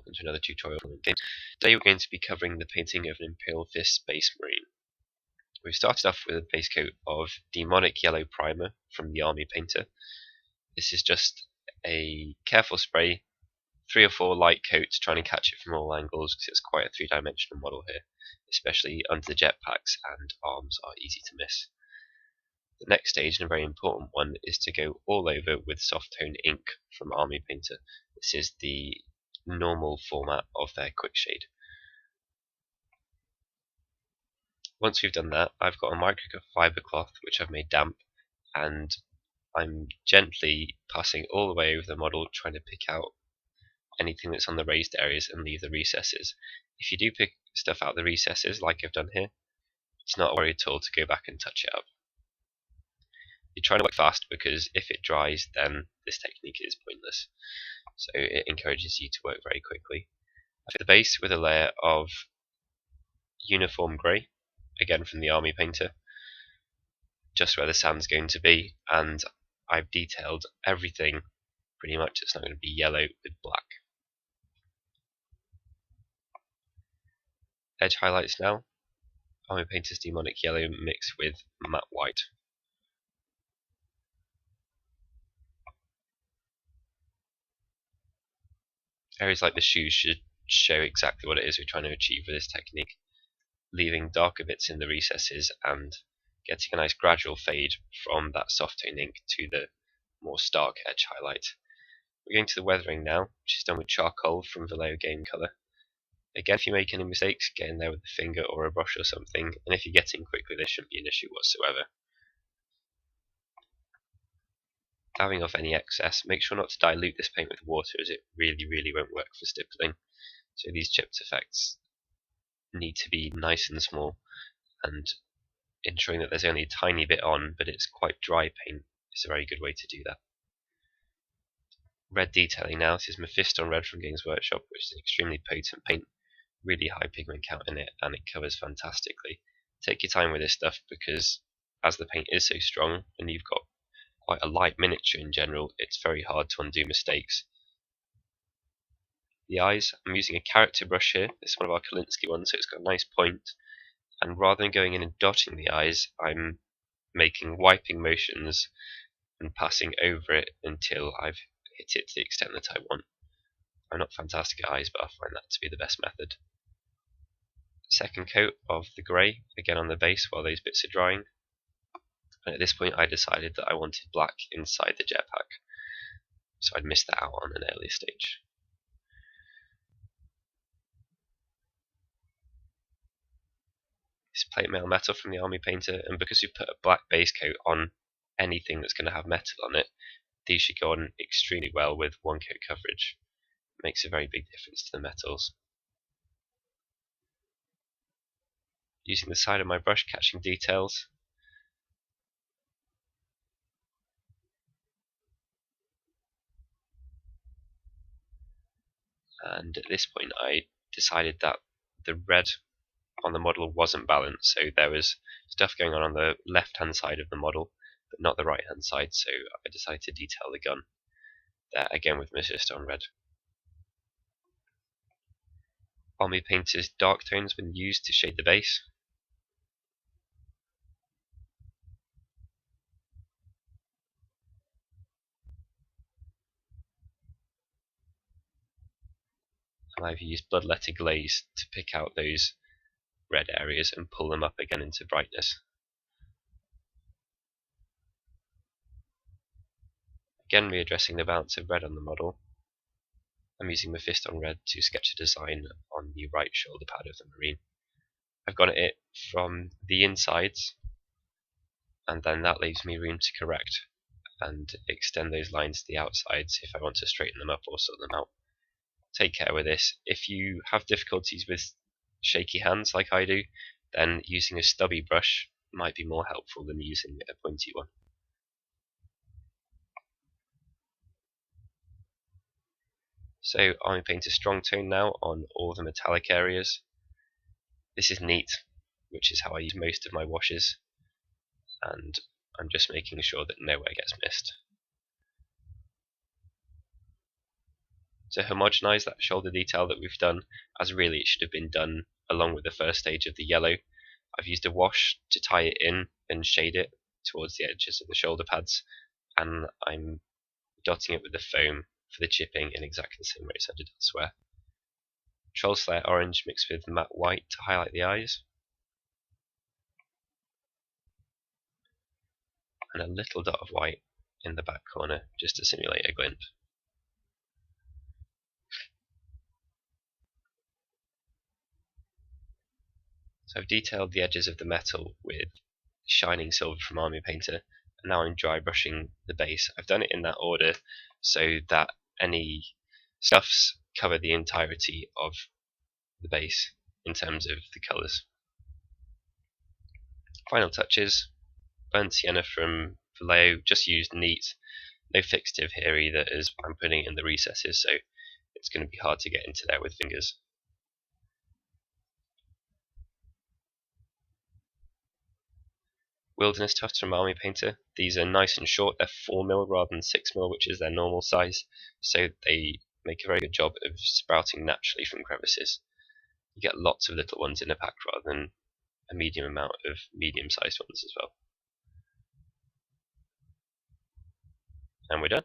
welcome to another tutorial from Games. Today we're going to be covering the painting of an Imperial Fist Space Marine. We've started off with a base coat of Daemonic yellow primer from the Army Painter. This is just a careful spray, 3 or 4 light coats trying to catch it from all angles because it's quite a three-dimensional model here, especially under the jetpacks and arms are easy to miss. The next stage, and a very important one, is to go all over with soft tone ink from Army Painter. This is the normal format of their quick shade. Once we've done that, I've got a microfiber cloth which I've made damp, and I'm gently passing all the way over the model, trying to pick out anything that's on the raised areas and leave the recesses. If you do pick stuff out the recesses, like I've done here, it's not a worry at all to go back and touch it up. You're trying to work fast because if it dries, then this technique is pointless. So it encourages you to work very quickly. I fill the base with a layer of uniform grey, again from the Army Painter, just where the sand's going to be, and I've detailed everything pretty much. It's not going to be yellow with black. Edge highlights now. Army Painter's Demonic yellow mixed with matte white. Areas like the shoes should show exactly what it is we're trying to achieve with this technique, leaving darker bits in the recesses and getting a nice gradual fade from that soft tone ink to the more stark edge highlight. We're going to the weathering now, which is done with charcoal from Vallejo Game Colour. Again, if you make any mistakes, get in there with a finger or a brush or something, and if you're getting quickly, there shouldn't be an issue whatsoever. Dabbing off any excess, make sure not to dilute this paint with water, as it really won't work for stippling. So these chipped effects need to be nice and small, and ensuring that there's only a tiny bit on, but it's quite dry paint is a very good way to do that. Red detailing now. This is Mephiston Red from Games Workshop, which is an extremely potent paint, really high pigment count in it, and it covers fantastically. Take your time with this stuff because as the paint is so strong and you've got quite a light miniature in general, it's very hard to undo mistakes. The eyes, I'm using a character brush here. This is one of our Kolinsky ones, so it's got a nice point, and rather than going in and dotting the eyes, I'm making wiping motions and passing over it until I've hit it to the extent that I want. I'm not fantastic at eyes, but I find that to be the best method. Second coat of the grey, again on the base while those bits are drying. And at this point I decided that I wanted black inside the jetpack, so I'd missed that out on an earlier stage. This plate mail metal from the Army Painter, and because we put a black base coat on anything that's going to have metal on it, these should go on extremely well with one coat coverage. It makes a very big difference to the metals. Using the side of my brush, catching details. And at this point I decided that the red on the model wasn't balanced, so there was stuff going on the left hand side of the model but not the right hand side, so I decided to detail the gun there again with Mephiston Red. Army Painter's dark tones been used to shade the base. And I've used Bloodletter Glaze to pick out those red areas and pull them up again into brightness. Again readdressing the balance of red on the model. I'm using Mephiston Red to sketch a design on the right shoulder pad of the Marine. I've got it from the insides, and then that leaves me room to correct and extend those lines to the outsides if I want to straighten them up or sort them out. Take care with this. If you have difficulties with shaky hands like I do, then using a stubby brush might be more helpful than using a pointy one. So Army Painter strong tone now on all the metallic areas. This is neat, which is how I use most of my washes, and I'm just making sure that nowhere gets missed. to homogenise that shoulder detail that we've done, as really it should have been done along with the first stage of the yellow. I've used a wash to tie it in and shade it towards the edges of the shoulder pads, and I'm dotting it with the foam for the chipping in exactly the same way as I did elsewhere. Troll Slayer orange mixed with matte white to highlight the eyes, and a little dot of white in the back corner just to simulate a glint. So I've detailed the edges of the metal with shining silver from Army Painter, and now I'm dry brushing the base. I've done it in that order so that any scuffs cover the entirety of the base in terms of the colours. Final touches: burnt sienna from Vallejo, just used neat, no fixative here either, as I'm putting it in the recesses, so it's going to be hard to get into there with fingers. Wilderness Tufts from Army Painter. These are nice and short, they're 4mm rather than 6mm, which is their normal size, so they make a very good job of sprouting naturally from crevices. You get lots of little ones in a pack rather than a medium amount of medium-sized ones as well. And we're done.